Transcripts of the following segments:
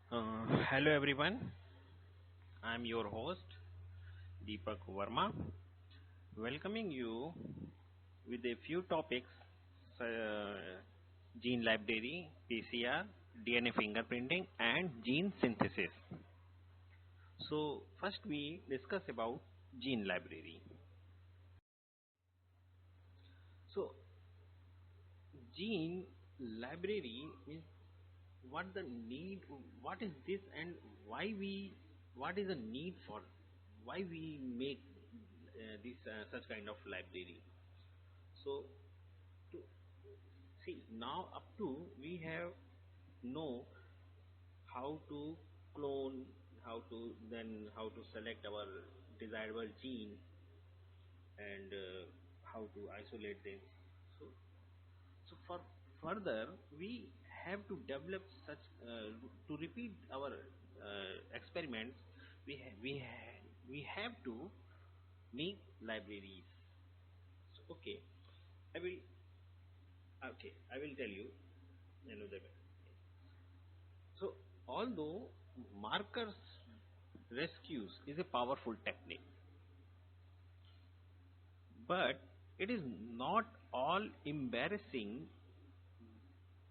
Hello everyone, I'm your host Deepak Verma, welcoming you with a few topics gene library, PCR, DNA fingerprinting, and gene synthesis. So, first we discuss about gene library. So, gene library means what the need, what is this, and why we, what is the need for, why we make this such kind of library. So to see now up to we have know how to clone, how to select our desirable gene, and how to isolate them. So for further we have to develop such to repeat our experiments. We have to make libraries. So, I will I will tell you another way. So although markers rescues is a powerful technique, but it is not all embarrassing,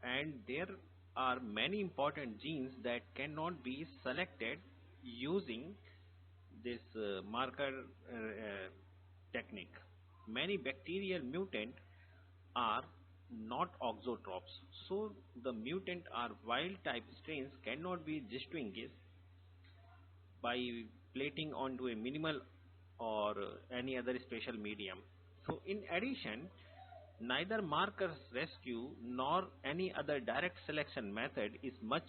and there are many important genes that cannot be selected using this marker technique. Many bacterial mutant are not auxotropes, so the mutant or wild type strains cannot be distinguished by plating onto a minimal or any other special medium. So in addition, neither markers rescue nor any other direct selection method is much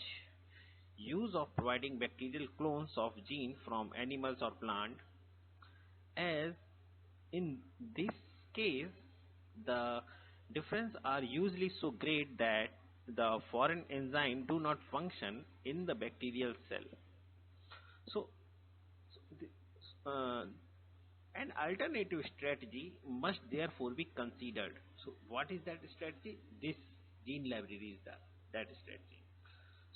use of providing bacterial clones of gene from animals or plant, as in this case the difference are usually so great that the foreign enzyme do not function in the bacterial cell. So, uh, an alternative strategy must therefore be considered. So what is that strategy? This gene library is that strategy.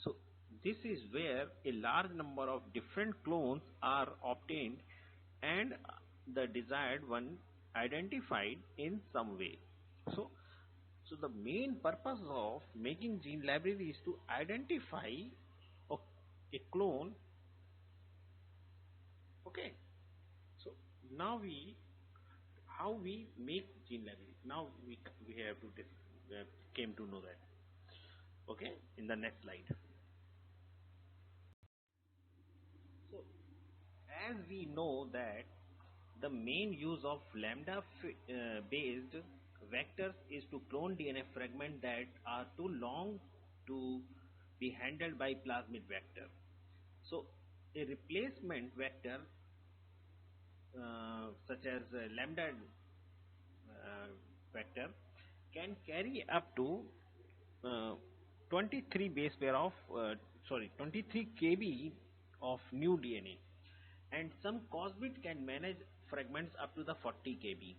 So this is where a large number of different clones are obtained and the desired one identified in some way. So, so the main purpose of making gene library is to identify a a clone. Okay. So now we how we make gene library. Now we have to came to know that. Okay, in the next slide. So as we know that the main use of lambda based vectors is to clone DNA fragments that are too long to be handled by plasmid vector. So a replacement vector such as lambda vector can carry up to uh, 23 base pair of 23 kb of new DNA, and some cosbit can manage fragments up to the 40 kb.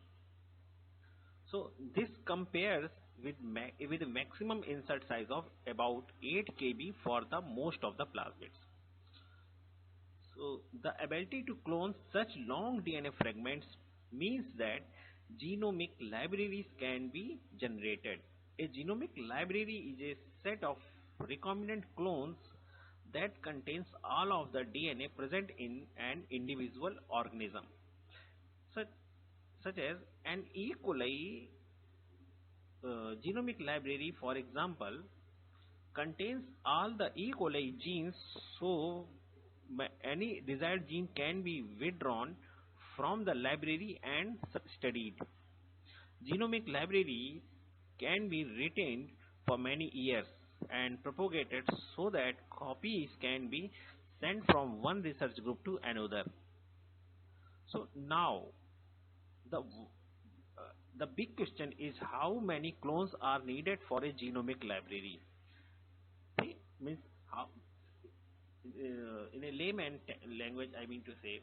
So this compares with a maximum insert size of about 8 kb for the most of the plasmids. So the ability to clone such long DNA fragments means that genomic libraries can be generated. A genomic library is a set of recombinant clones that contains all of the DNA present in an individual organism. Such, such as an E. coli genomic library, for example, contains all the E. coli genes, so any desired gene can be withdrawn from the library and studied. Genomic library can be retained for many years and propagated so that copies can be sent from one research group to another. So now the the big question is how many clones are needed for a genomic library. See, means how, in a layman language, I mean to say,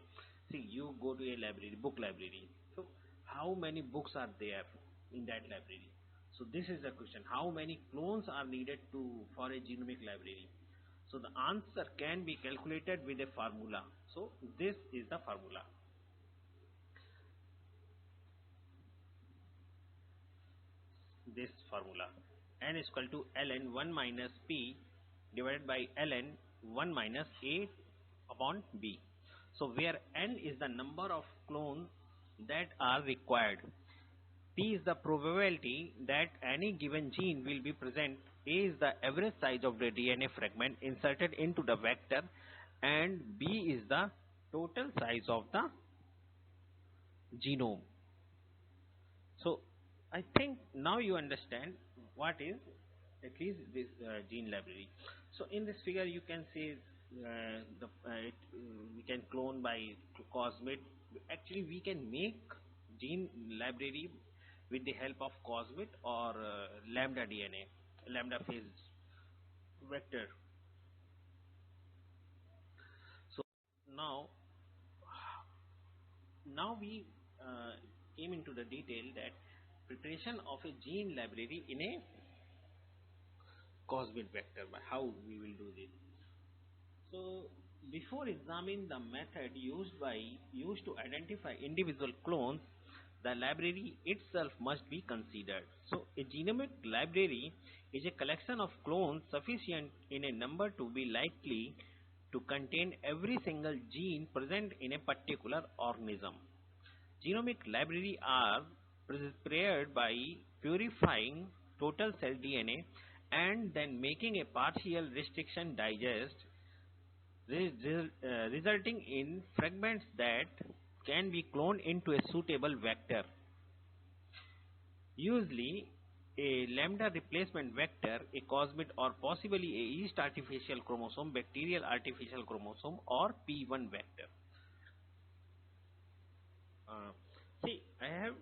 see, you go to a library, book library. So, how many books are there in that library? So, this is the question: how many clones are needed to for a genomic library? So the answer can be calculated with a formula. So this is the formula. This formula, n is equal to ln 1 minus p divided by ln 1 minus a upon b. So where n is the number of clones that are required, p is the probability that any given gene will be present, a is the average size of the DNA fragment inserted into the vector, and b is the total size of the genome. So I think now you understand what is at least this gene library. So in this figure you can see we can clone by Cosmate. Actually we can make gene library with the help of Cosmate or lambda DNA, lambda phase vector. So now we came into the detail that preparation of a gene library in a Cosmate vector, by how we will do this. So before examining the method used to identify individual clones, the library itself must be considered. So a genomic library is a collection of clones sufficient in a number to be likely to contain every single gene present in a particular organism. Genomic library are prepared by purifying total cell DNA and then making a partial restriction digest, resulting in fragments that can be cloned into a suitable vector. Usually a lambda replacement vector, a Cosmate, or possibly a yeast artificial chromosome, bacterial artificial chromosome, or P1 vector. See, I have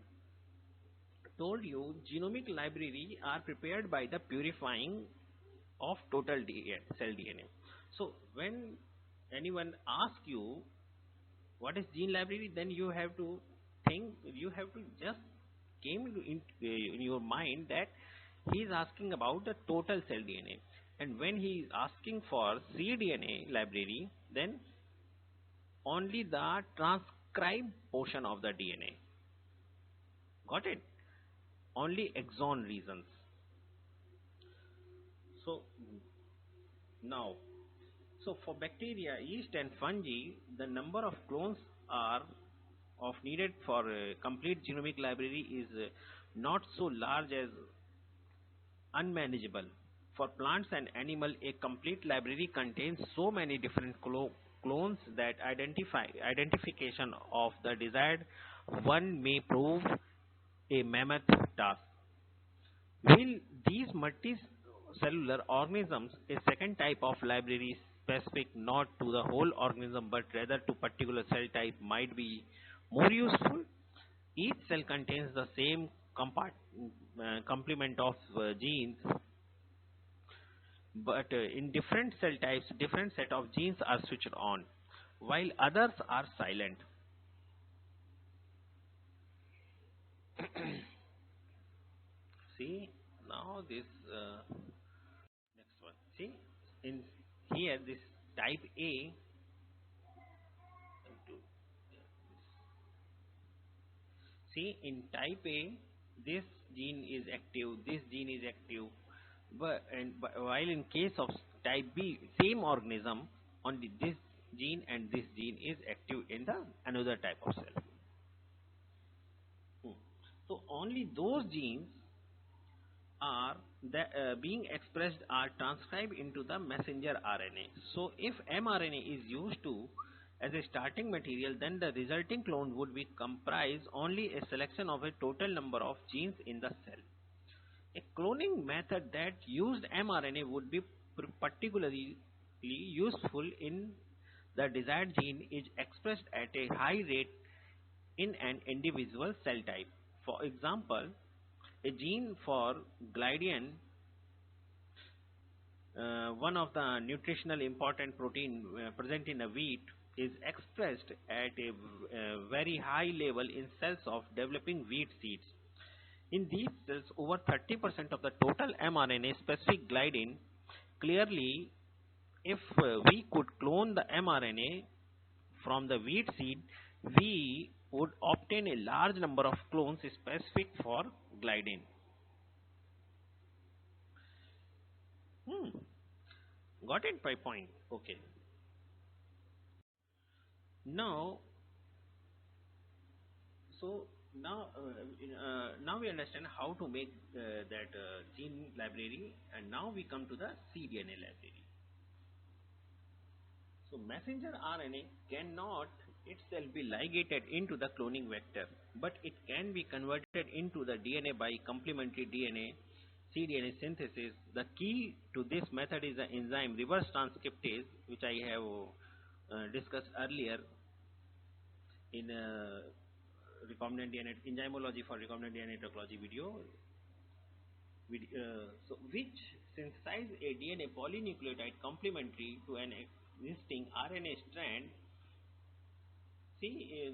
told you genomic library are prepared by the purifying of total cell DNA. So when anyone asks you what is gene library, then you have to think, you have to just came in your mind that he is asking about the total cell DNA, and when he is asking for cDNA library, then only the transcribed portion of the DNA. Got it? Only exon regions. So now, so for bacteria, yeast, and fungi, the number of clones are needed for a complete genomic library is not so large as unmanageable. For plants and animals, a complete library contains so many different clones that identification of the desired one may prove a mammoth task. Will these multicellular organisms, a second type of library specific not to the whole organism but rather to particular cell type, might be more useful? Each cell contains the same complement of genes, but in different cell types, different set of genes are switched on, while others are silent. See, now this next one. See, in here this type A. See, in type A, this gene is active, this gene is active, but while in case of type B, same organism, only this gene and this gene is active in the another type of cell. So only those genes are being expressed are transcribed into the messenger RNA. So if mRNA is used as a starting material, then the resulting clone would be comprise only a selection of a total number of genes in the cell. A cloning method that used mRNA would be particularly useful in the desired gene is expressed at a high rate in an individual cell type. For example, a gene for gliadin, one of the nutritional important protein present in a wheat, is expressed at a very high level in cells of developing wheat seeds. In these cells, over 30% of the total mRNA specific gliadin, clearly if we could clone the mRNA from the wheat seed, we would obtain a large number of clones specific for gliadin. Got it my point? Okay. Now, so now we understand how to make that gene library, and now we come to the cDNA library. So messenger RNA cannot itself be ligated into the cloning vector, but it can be converted into the DNA by complementary DNA cDNA synthesis. The key to this method is the enzyme reverse transcriptase, which I have discussed earlier in recombinant DNA enzymology for recombinant DNA toxicology video. So which synthesize a DNA polynucleotide complementary to an existing RNA strand. See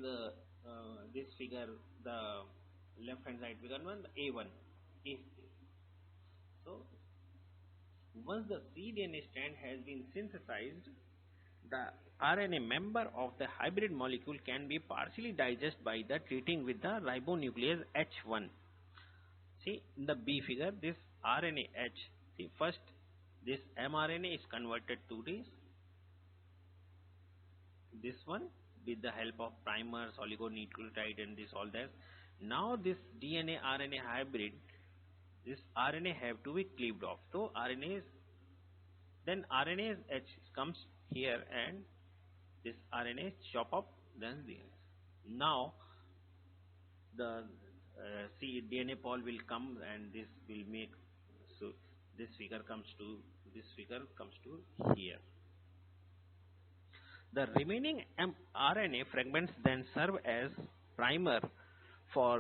this figure, the left hand side figure one, the A1 is. So once the cDNA strand has been synthesized, the RNA member of the hybrid molecule can be partially digested by the treating with the ribonuclease H1. See in the B figure, this RNA H. See first this mRNA is converted to this one with the help of primers, oligonucleotide, and this all that. Now this DNA RNA hybrid, this RNA have to be cleaved off. So then RNA H comes here and this RNA chop up, then this. Now the DNA pol will come and this will make, so this figure comes to here. The remaining mRNA fragments then serve as primer for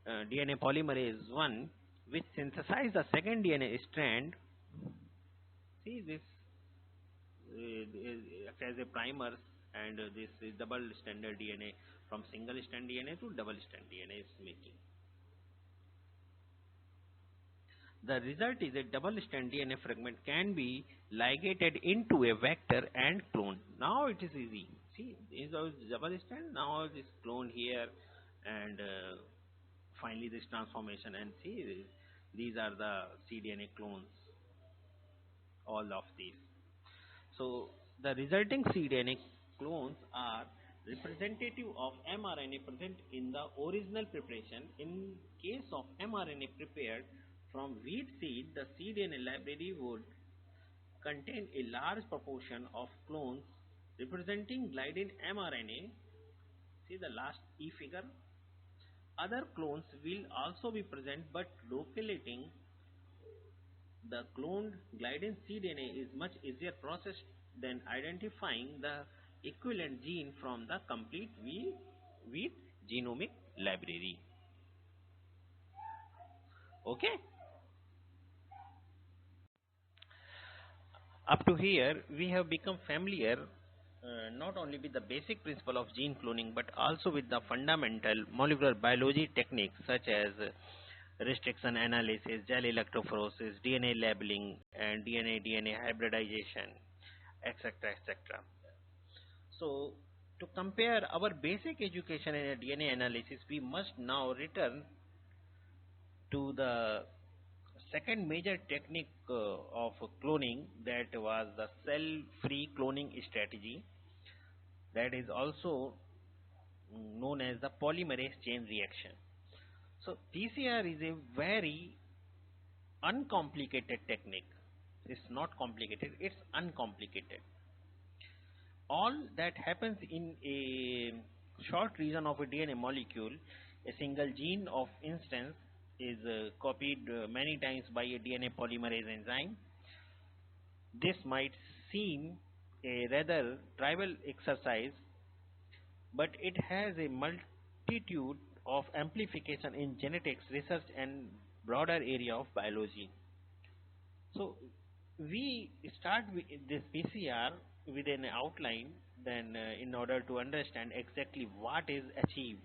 DNA polymerase 1, which synthesize the second DNA strand. See this as a primer, and this is double stranded DNA, from single strand DNA to double strand DNA is making. The result is a double strand DNA fragment can be ligated into a vector and cloned. Now it is easy. See, this is double strand. Now it is cloned here, and finally this transformation. And see, these are the cDNA clones. All of these. So the resulting cDNA clones are representative of mRNA present in the original preparation. In case of mRNA prepared from wheat seed, the cDNA library would contain a large proportion of clones representing gliadin mRNA. See the last E figure. Other clones will also be present, but locating the cloned gliadin cDNA is much easier process than identifying the equivalent gene from the complete wheat genomic library. Okay. Up to here, we have become familiar not only with the basic principle of gene cloning, but also with the fundamental molecular biology techniques such as restriction analysis, gel electrophoresis, DNA labeling, and DNA hybridization, etc. etc. So, to compare our basic education in DNA analysis, we must now return to the second major technique of cloning, that was the cell-free cloning strategy, that is also known as the polymerase chain reaction. So PCR is a very uncomplicated technique. It's not complicated, it's uncomplicated. All that happens in a short region of a DNA molecule, a single gene of instance is copied many times by a DNA polymerase enzyme. This might seem a rather trivial exercise, but it has a multitude of amplification in genetics research and broader area of biology. So we start with this PCR with an outline, then in order to understand exactly what is achieved.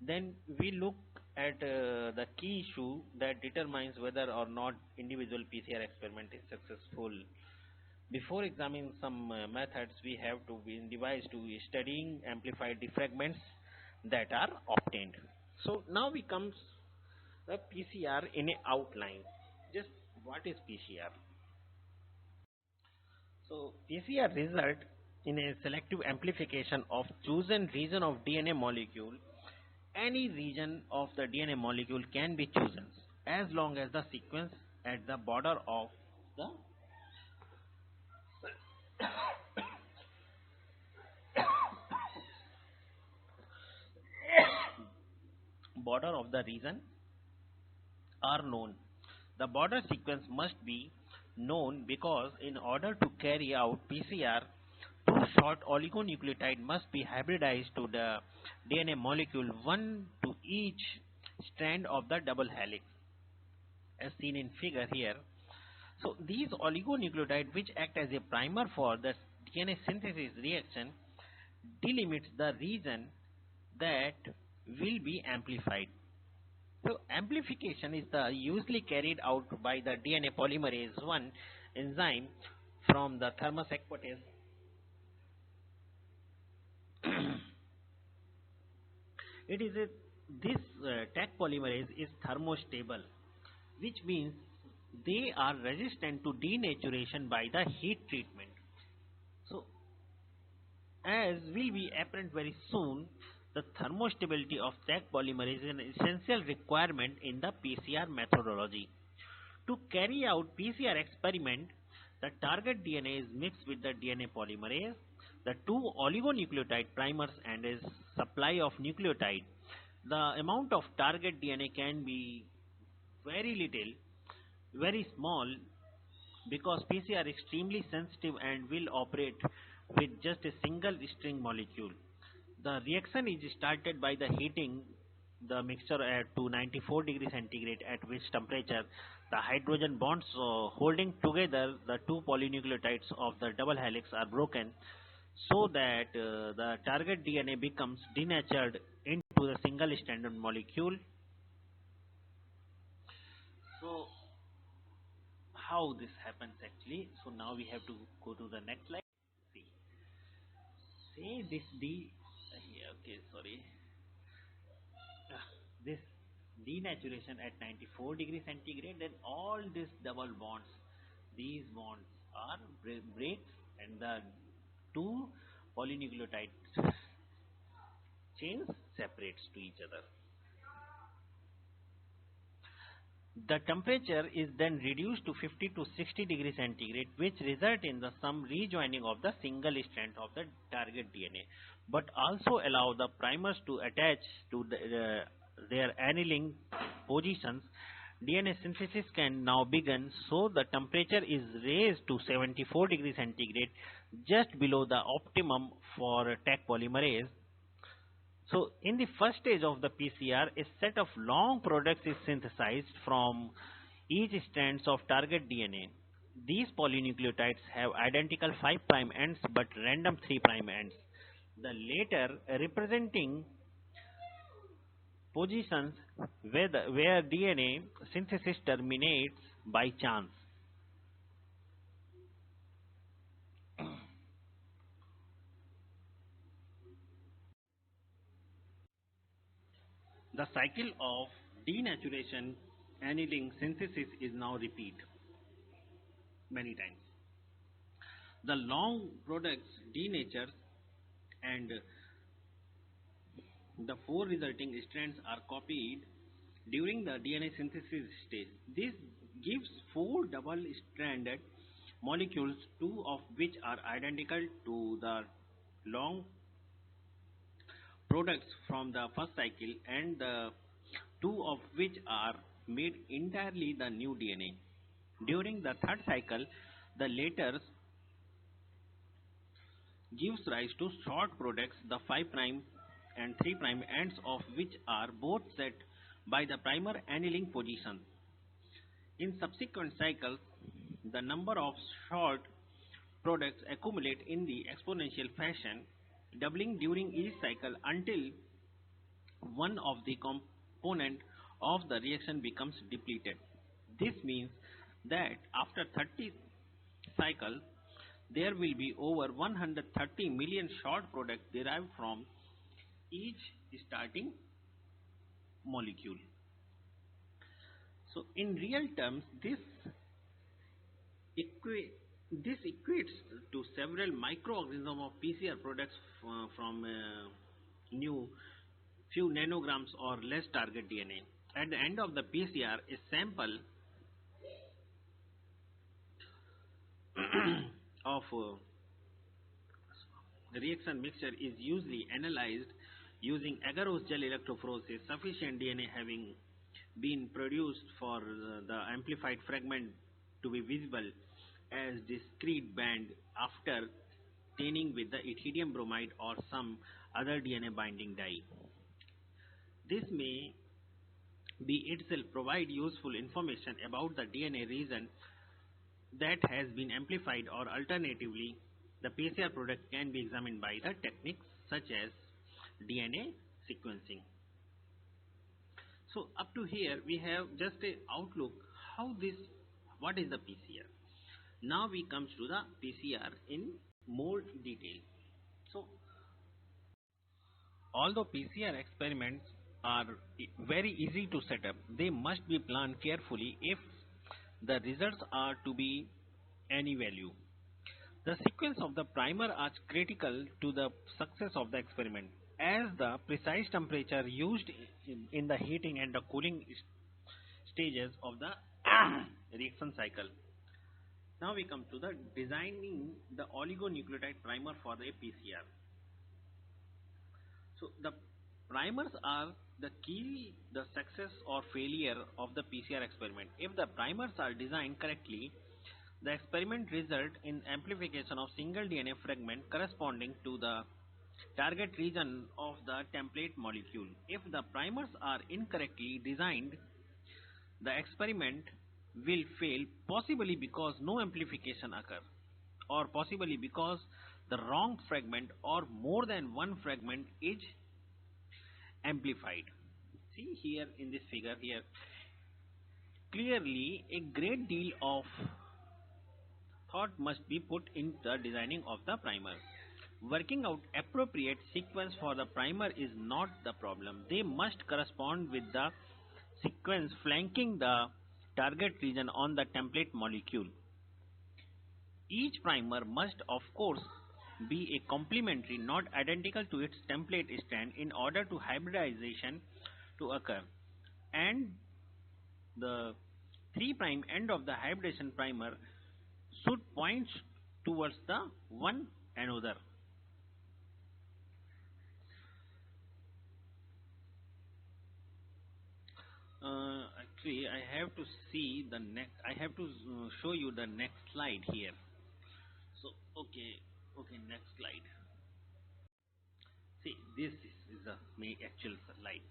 Then we look at the key issue that determines whether or not individual PCR experiment is successful. Before examining some methods, we have to be devised to studying amplified the fragments that are obtained. So now we comes the PCR in a outline. Just what is PCR? So PCR result in a selective amplification of chosen region of DNA molecule. Any region of the DNA molecule can be chosen as long as the sequence at the the border of the region are known. The border sequence must be known because in order to carry out PCR, two short oligonucleotide must be hybridized to the DNA molecule, one to each strand of the double helix, as seen in figure here. So these oligonucleotides, which act as a primer for the DNA synthesis reaction, delimits the region that will be amplified. So amplification is usually carried out by the DNA polymerase 1 enzyme from the thermus aquatis. It is this Taq polymerase is thermostable, which means they are resistant to denaturation by the heat treatment. So, as will be apparent very soon, the thermostability of Taq polymerase is an essential requirement in the PCR methodology. To carry out PCR experiment, the target DNA is mixed with the DNA polymerase, the two oligonucleotide primers and a supply of nucleotide. The amount of target DNA can be very little, very small, because PCR are extremely sensitive and will operate with just a single string molecule. The reaction is started by the heating the mixture at to 94 degrees centigrade, at which temperature the hydrogen bonds holding together the two polynucleotides of the double helix are broken, so that the target DNA becomes denatured into the single stranded molecule. So how this happens actually? So now we have to go to the next slide. See, say this D. Okay, sorry. This denaturation at 94 degrees centigrade, then all these double bonds, these bonds are breaks and the two polynucleotide chains separates to each other. The temperature is then reduced to 50 to 60 degrees centigrade, which result in some rejoining of the single strand of the target DNA, but also allow the primers to attach to their annealing positions. DNA synthesis can now begin, so the temperature is raised to 74 degrees centigrade, just below the optimum for Taq polymerase. So in the first stage of the PCR, a set of long products is synthesized from each strands of target DNA. These polynucleotides have identical 5' ends but random 3' ends. The later representing positions where DNA synthesis terminates by chance. The cycle of denaturation, annealing, synthesis is now repeat many times. The long products denature and the four resulting strands are copied during the DNA synthesis stage. This gives four double-stranded molecules, two of which are identical to the long products from the first cycle and the two of which are made entirely the new DNA. During the third cycle, the latter gives rise to short products, the 5' and 3' ends of which are both set by the primer annealing position. In subsequent cycles, the number of short products accumulate in the exponential fashion, doubling during each cycle until one of the component of the reaction becomes depleted. This means that after 30 cycles, there will be over 130 million short products derived from each starting molecule. So in real terms, equa- this equates to several microorganisms of PCR products from new few nanograms or less target DNA. At the end of the PCR, a sample of reaction mixture is usually analyzed using agarose gel electrophoresis. Sufficient DNA having been produced for the amplified fragment to be visible as discrete band after staining with the ethidium bromide or some other DNA binding dye. This may be itself provide useful information about the DNA region that has been amplified, or alternatively the PCR product can be examined by the techniques such as DNA sequencing. So up to here we have just a outlook what is the PCR. Now we comes to the PCR in more detail. So although PCR experiments are very easy to set up, they must be planned carefully if the results are to be any value. The sequence of the primer are critical to the success of the experiment, as the precise temperature used in the heating and the cooling stages of the reaction cycle. Now we come to the designing the oligonucleotide primer for the PCR. So the primers are the key the success or failure of the PCR experiment. If the primers are designed correctly, the experiment result in amplification of single DNA fragment corresponding to the target region of the template molecule. If the primers are incorrectly designed, the experiment will fail, possibly because no amplification occurs, or possibly because the wrong fragment or more than one fragment is amplified. See here in this figure here, clearly a great deal of thought must be put in the designing of the primer. Working out appropriate sequence for the primer is not the problem. They must correspond with the sequence flanking the target region on the template molecule. Each primer must of course be a complementary, not identical to its template strand, in order to hybridization to occur, and the 3' end of the hybridization primer should point towards the one another. Actually, I have to see the next. I have to show you the next slide here. So, okay, next slide. See, this is the actual slide.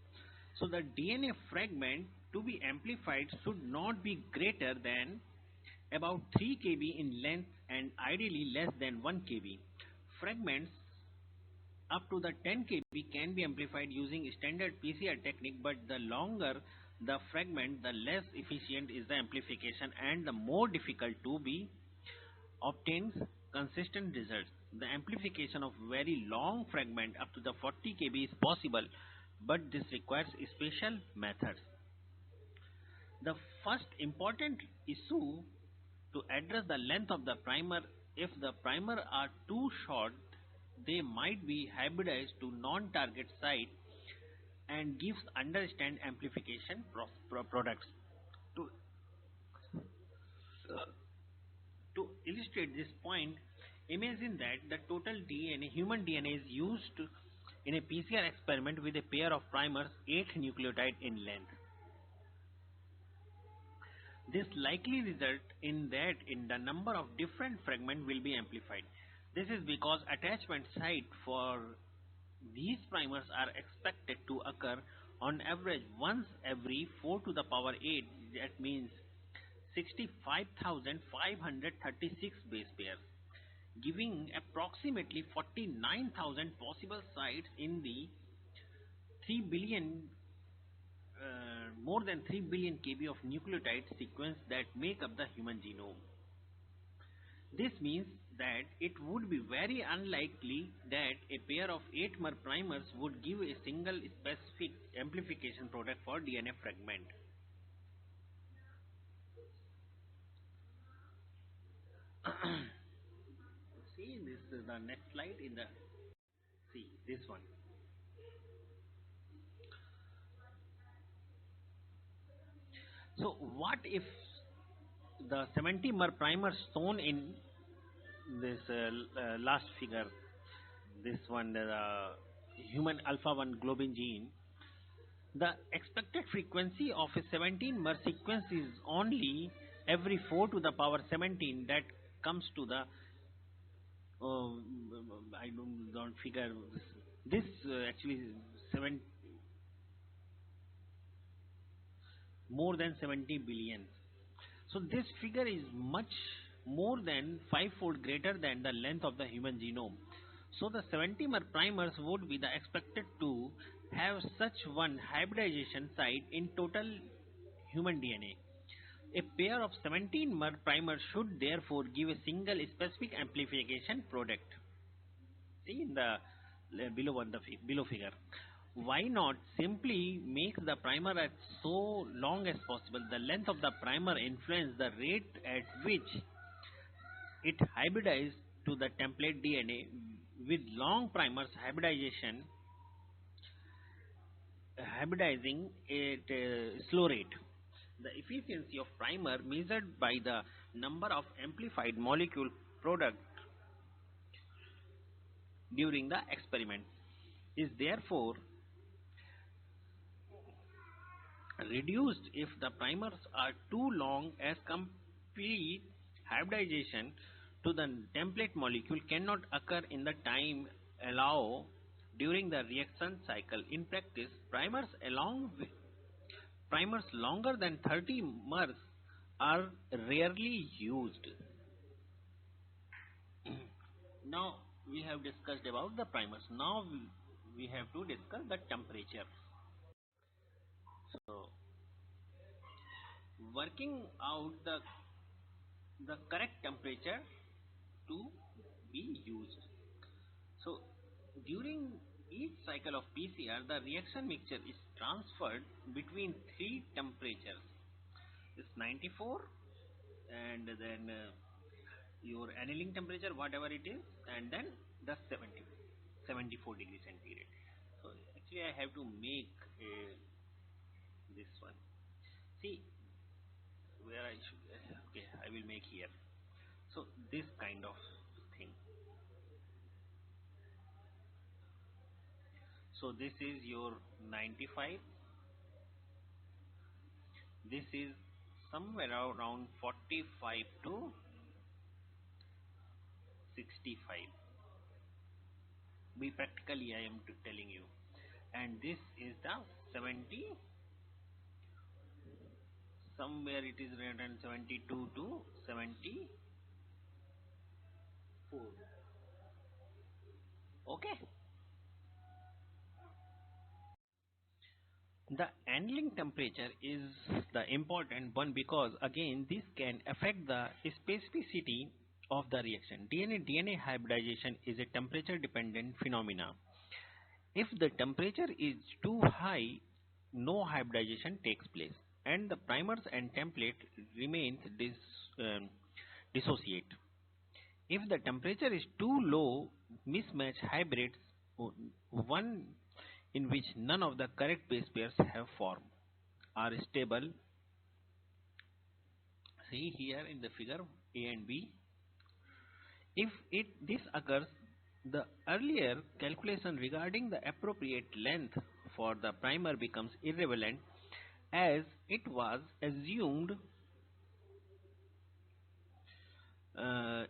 So, the DNA fragment to be amplified should not be greater than about 3 kb in length and ideally less than 1 kb. Fragments up to the 10 kb can be amplified using standard PCR technique, but the longer the fragment, the less efficient is the amplification and the more difficult to be obtained consistent results. The amplification of very long fragment up to the 40 kb is possible, but this requires special methods. The first important issue to address the length of the primer. If the primer are too short, they might be hybridized to non-target site and gives understand amplification products. To illustrate this point, imagine that the total DNA, human DNA, is used in a PCR experiment with a pair of primers 8 nucleotide in length. This likely result in that in the number of different fragments will be amplified. This is because attachment site for these primers are expected to occur on average once every 4 to the power 8, that means 65,536 base pairs, giving approximately 49,000 possible sites in the 3 billion more than 3 billion kb of nucleotide sequence that make up the human genome. This means that it would be very unlikely that a pair of 8-mer primers would give a single specific amplification product for DNA fragment. See, this is the next slide in the, see this one. So what if the 70-mer primer shown in this last figure, this one, the human alpha 1 globin gene, the expected frequency of a 17-mer sequence is only every 4 to the power 17. That comes to the I don't figure this actually seven more than 70 billion. So this figure is much more than 5-fold greater than the length of the human genome. So the 70-mer primers would be the expected to have such one hybridization site in total human DNA. A pair of 17-mer primers should therefore give a single specific amplification product. See in the below one, the below figure. Why not simply make the primer as so long as possible? The length of the primer influences the rate at which it hybridizes to the template DNA. With long primers, hybridizing at a slow rate. The efficiency of primer measured by the number of amplified molecule product during the experiment is therefore reduced if the primers are too long, as complete hybridization to the template molecule cannot occur in the time allowed during the reaction cycle. In practice, primers longer than 30 mers are rarely used. Now we have discussed about the primers. Now we have to discuss the temperature. So working out the correct temperature to be used. So during each cycle of PCR, the reaction mixture is transferred between three temperatures. It's 94, and then your annealing temperature, whatever it is, and then the 74 degrees centigrade. So actually I have to make this one. See where I should, okay, I will make here. So this kind of thing. So this is your 95. This is somewhere around 45 to 65. Be practically I am telling you. And this is the 70. Somewhere it is written 72 to 74. Okay. The annealing temperature is the important one because again this can affect the specificity of the reaction. DNA hybridization is a temperature dependent phenomena. If the temperature is too high, no hybridization takes place and the primers and template remains dissociate. If the temperature is too low, mismatch hybrids, one in which none of the correct base pairs have formed, are stable. See here in the figure A and B. If this occurs, the earlier calculation regarding the appropriate length for the primer becomes irrelevant, as it was assumed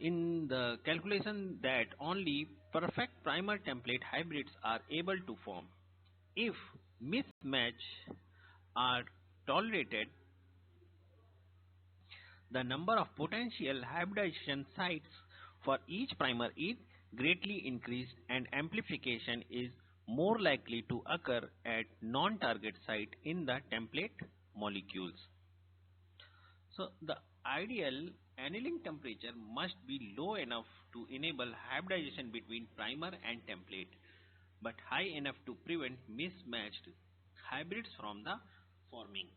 in the calculation that only perfect primer template hybrids are able to form. If mismatch are tolerated, the number of potential hybridization sites for each primer is greatly increased and amplification is more likely to occur at non-target site in the template molecules. So the ideal Annealing temperature must be low enough to enable hybridization between primer and template, but high enough to prevent mismatched hybrids from the forming.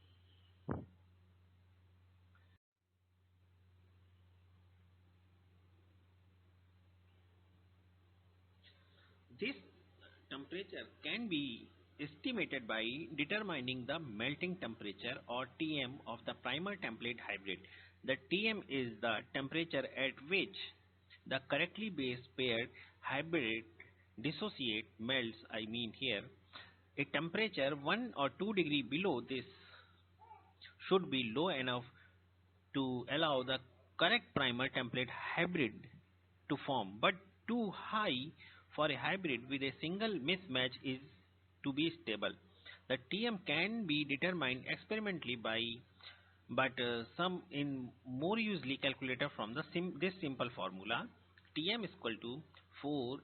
This temperature can be estimated by determining the melting temperature or Tm of the primer template hybrid. The Tm is the temperature at which the correctly base paired hybrid dissociate melts. I mean here a temperature 1 or 2 degree below this should be low enough to allow the correct primer template hybrid to form, but too high for a hybrid with a single mismatch is to be stable. The Tm can be determined experimentally by but some in more usually calculated from this simple formula. Tm is equal to 4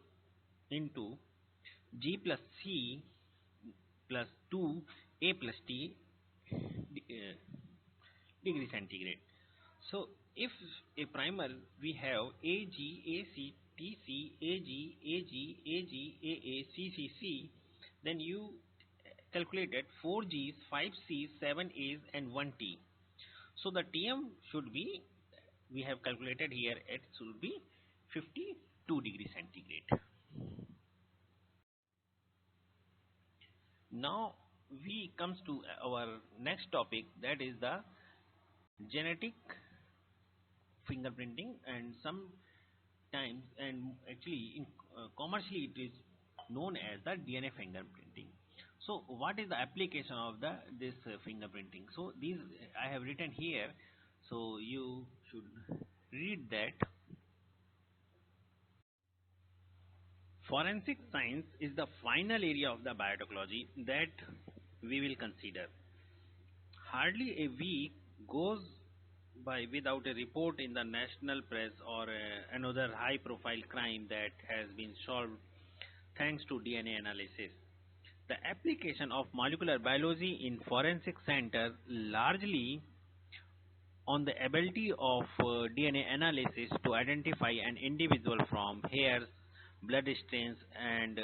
into G plus C plus 2 A plus T degree centigrade. So if a primer we have Ag, Ac, Tc, Ag, Ag, Ag, Aa, Cc, then you calculated 4 Gs, 5 Cs, 7 As and 1 T. So the Tm should be, we have calculated here, it should be 52 degree centigrade. Now we comes to our next topic, that is the genetic fingerprinting, and sometimes and actually in commercially it is known as the DNA fingerprinting. So what is the application of this fingerprinting? So these I have written here, so you should read that. Forensic science is the final area of the biotechnology that we will consider. Hardly a week goes by without a report in the national press or another high profile crime that has been solved thanks to DNA analysis. The application of molecular biology in forensic center largely on the ability of DNA analysis to identify an individual from hairs, blood stains and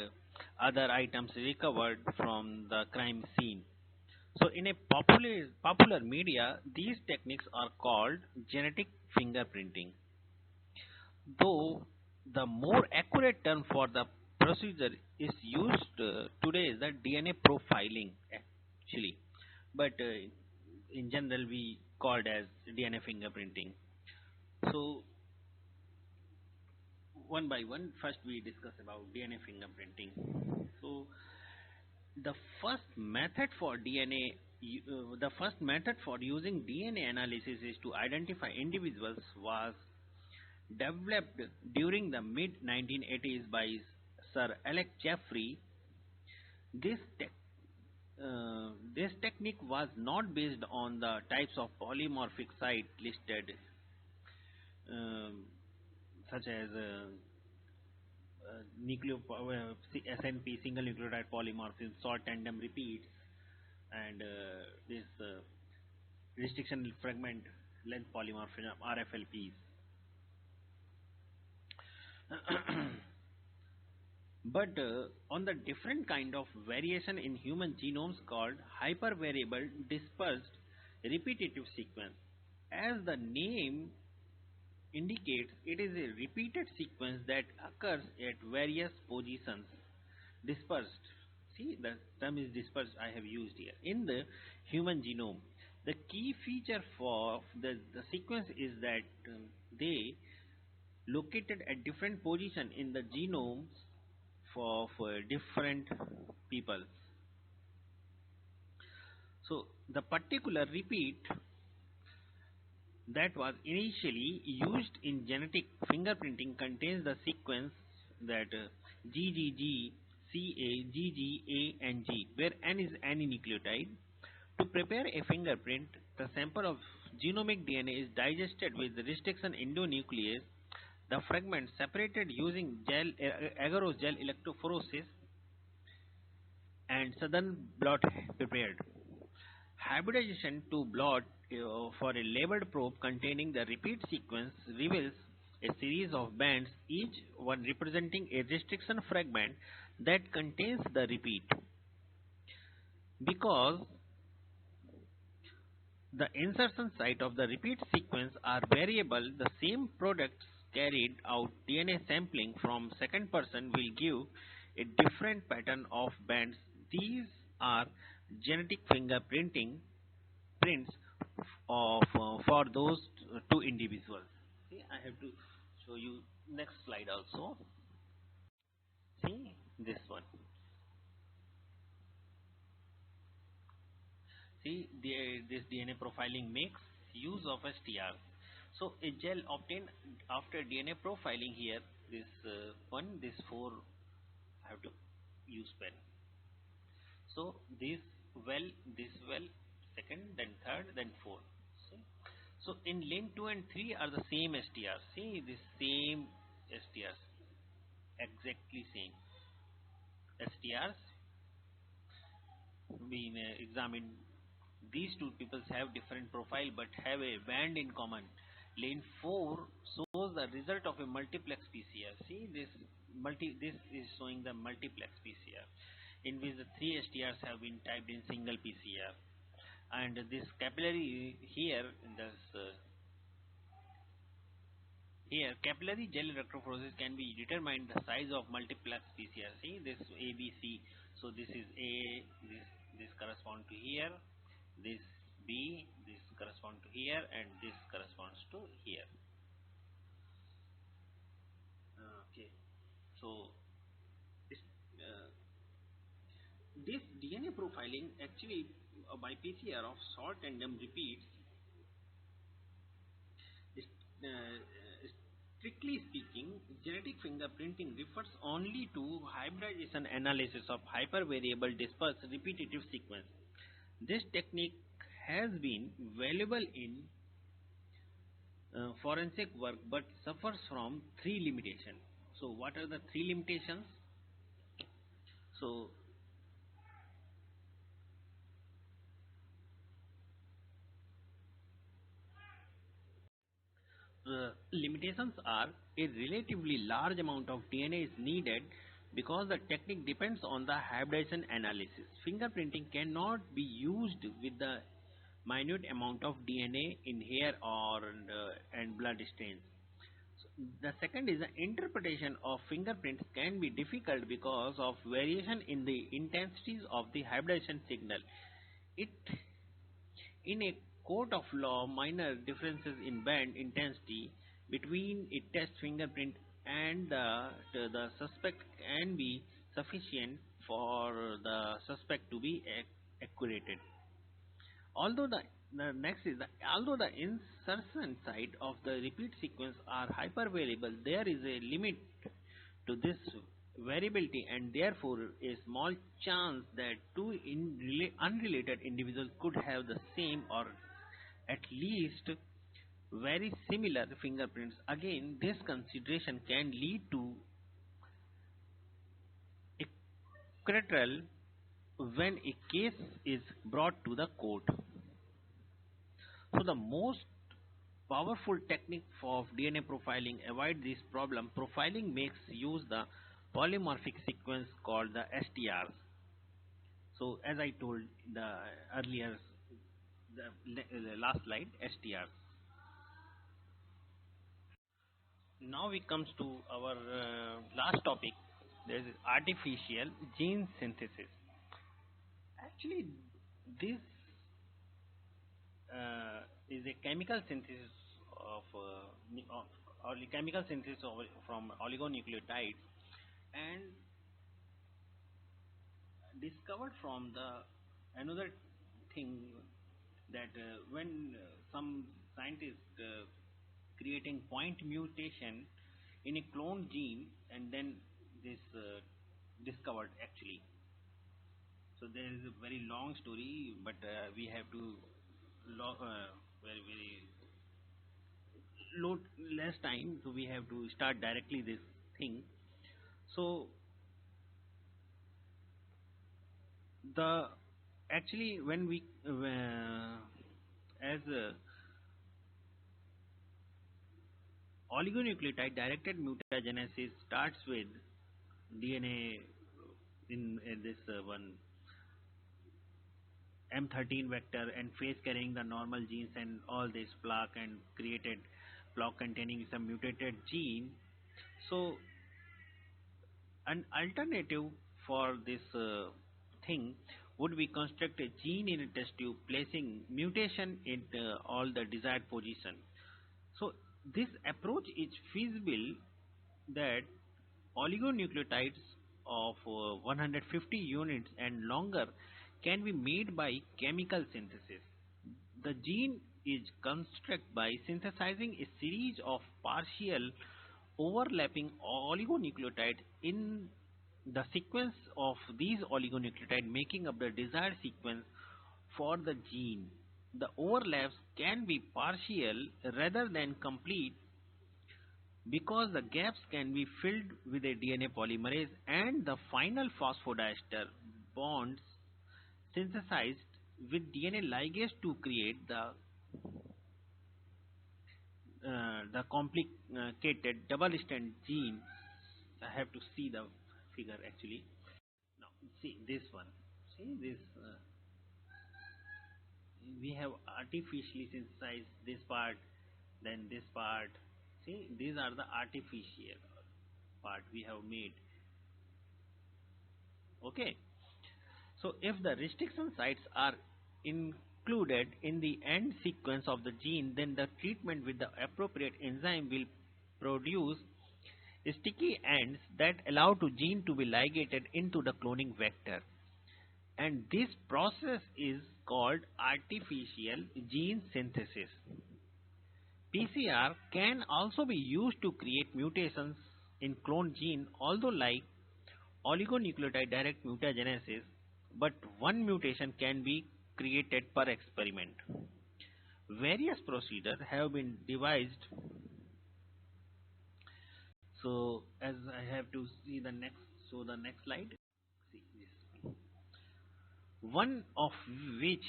other items recovered from the crime scene. So in a popular media, these techniques are called genetic fingerprinting. Though the more accurate term for the procedure is used today is the DNA profiling actually, but in general we called as DNA fingerprinting. So one by one, first we discuss about DNA fingerprinting. So the first method for the first method for using DNA analysis is to identify individuals was developed during the mid 1980s by Sir Alec Jeffrey. This this technique was not based on the types of polymorphic site listed, um, such as SNP, single nucleotide polymorphism, short tandem repeats, and this restriction fragment length polymorphism (RFLPs). But on the different kind of variation in human genomes called hypervariable dispersed repetitive sequence. As the name indicates, it is a repeated sequence that occurs at various positions. Dispersed. See, the term is dispersed I have used here. In the human genome, the key feature for the sequence is that they located at different position in the genomes for different people. So the particular repeat that was initially used in genetic fingerprinting contains the sequence that GGG, CA, GG, A and G, where N is any nucleotide. To prepare a fingerprint, the sample of genomic DNA is digested with restriction endonuclease. The fragments separated using agarose gel electrophoresis and southern blot prepared. Hybridization to blot for a labeled probe containing the repeat sequence reveals a series of bands, each one representing a restriction fragment that contains the repeat. Because the insertion site of the repeat sequence are variable, the same products carried out DNA sampling from second person will give a different pattern of bands. These are genetic fingerprinting prints of for those two individuals. See, I have to show you next slide also. See this one. See, this DNA profiling makes use of STR. So a gel obtained after DNA profiling here, this one, this four, I have to use pen. So this well, second, then third, then fourth. See? So in lane 2 and 3 are the same STRs. See, the same STRs, exactly same STRs. We examined these two people have different profile but have a band in common. Lane 4 shows the result of a multiplex PCR. See this is showing the multiplex PCR in which the three STRs have been typed in single PCR, and this capillary here in this here capillary gel electrophoresis can be determined the size of multiplex PCR. See this ABC. So this is A, this correspond to here, this B, this correspond to here, and this corresponds to here. Okay, so uh, this DNA profiling actually by PCR of short tandem repeats is, strictly speaking, genetic fingerprinting refers only to hybridization analysis of hypervariable dispersed repetitive sequence. This technique has been valuable in forensic work but suffers from three limitations. So what are the three limitations? So limitations are a relatively large amount of DNA is needed because the technique depends on the hybridization analysis. Fingerprinting cannot be used with the minute amount of DNA in hair or and blood stains. The second is the interpretation of fingerprints can be difficult because of variation in the intensities of the hybridization signal. It in a court of law, minor differences in band intensity between a test fingerprint and the suspect can be sufficient for the suspect to be accurate. Although the next is although the insertion site of the repeat sequence are hypervariable, there is a limit to this variability, and therefore a small chance that two unrelated individuals could have the same or at least very similar fingerprints. Again, this consideration can lead to acquittal when a case is brought to the court. So the most powerful technique of DNA profiling avoid this problem. Profiling makes use the polymorphic sequence called the STRs. So as I told the earlier, the last slide, STRs. Now we comes to our last topic. There is artificial gene synthesis. Actually, this is a chemical synthesis or chemical synthesis from oligonucleotides, and discovered from the another thing that when some scientists creating point mutation in a clone gene, and then this discovered actually. So there is a very long story, but we have to very load less time, so we have to start directly this thing. So the actually when we as oligonucleotide directed mutagenesis starts with DNA in this one M13 vector and phase carrying the normal genes and all this plaque and created plaque containing some mutated gene. So an alternative for this thing would be construct a gene in a test tube placing mutation in all the desired position. So this approach is feasible that oligonucleotides of 150 units and longer can be made by chemical synthesis. The gene is constructed by synthesizing a series of partial overlapping oligonucleotides in the sequence of these oligonucleotides making up the desired sequence for the gene. The overlaps can be partial rather than complete because the gaps can be filled with a DNA polymerase and the final phosphodiester bonds synthesized with DNA ligase to create the complicated double strand gene. I have to see the figure actually. Now see this one. See this. We have artificially synthesized this part, then this part. See, these are the artificial part we have made. Okay. So if the restriction sites are included in the end sequence of the gene, then the treatment with the appropriate enzyme will produce sticky ends that allow to gene to be ligated into the cloning vector. And this process is called artificial gene synthesis. PCR can also be used to create mutations in cloned gene, although like oligonucleotide direct mutagenesis, but one mutation can be created per experiment. Various procedures have been devised. So as I have to see the next, so the next slide. See this. One of which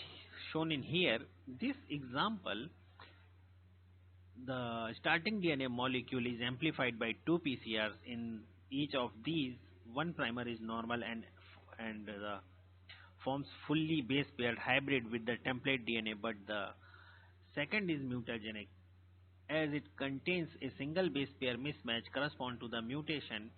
shown in here, this example, the starting DNA molecule is amplified by two PCRs. In each of these, one primer is normal and forms fully base paired hybrid with the template DNA, but the second is mutagenic as it contains a single base pair mismatch correspond to the mutation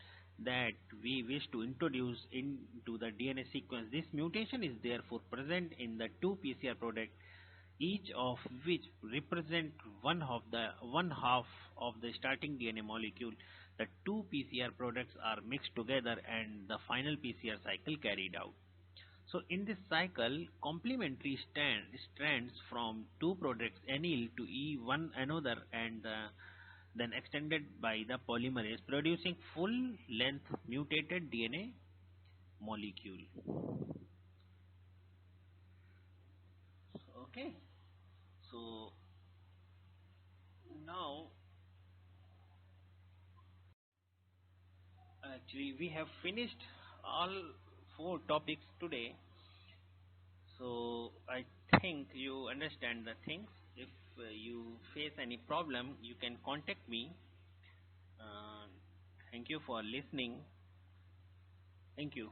that we wish to introduce into the DNA sequence. This mutation is therefore present in the two PCR products, each of which represent one half of the starting DNA molecule. The two PCR products are mixed together and the final PCR cycle carried out. So in this cycle, complementary strands from two products anneal to one another and then extended by the polymerase, producing full-length mutated DNA molecule. Okay, so now actually we have finished all four topics today. So I think you understand the things. If you face any problem, you can contact me. Uh, Thank you for listening. Thank you.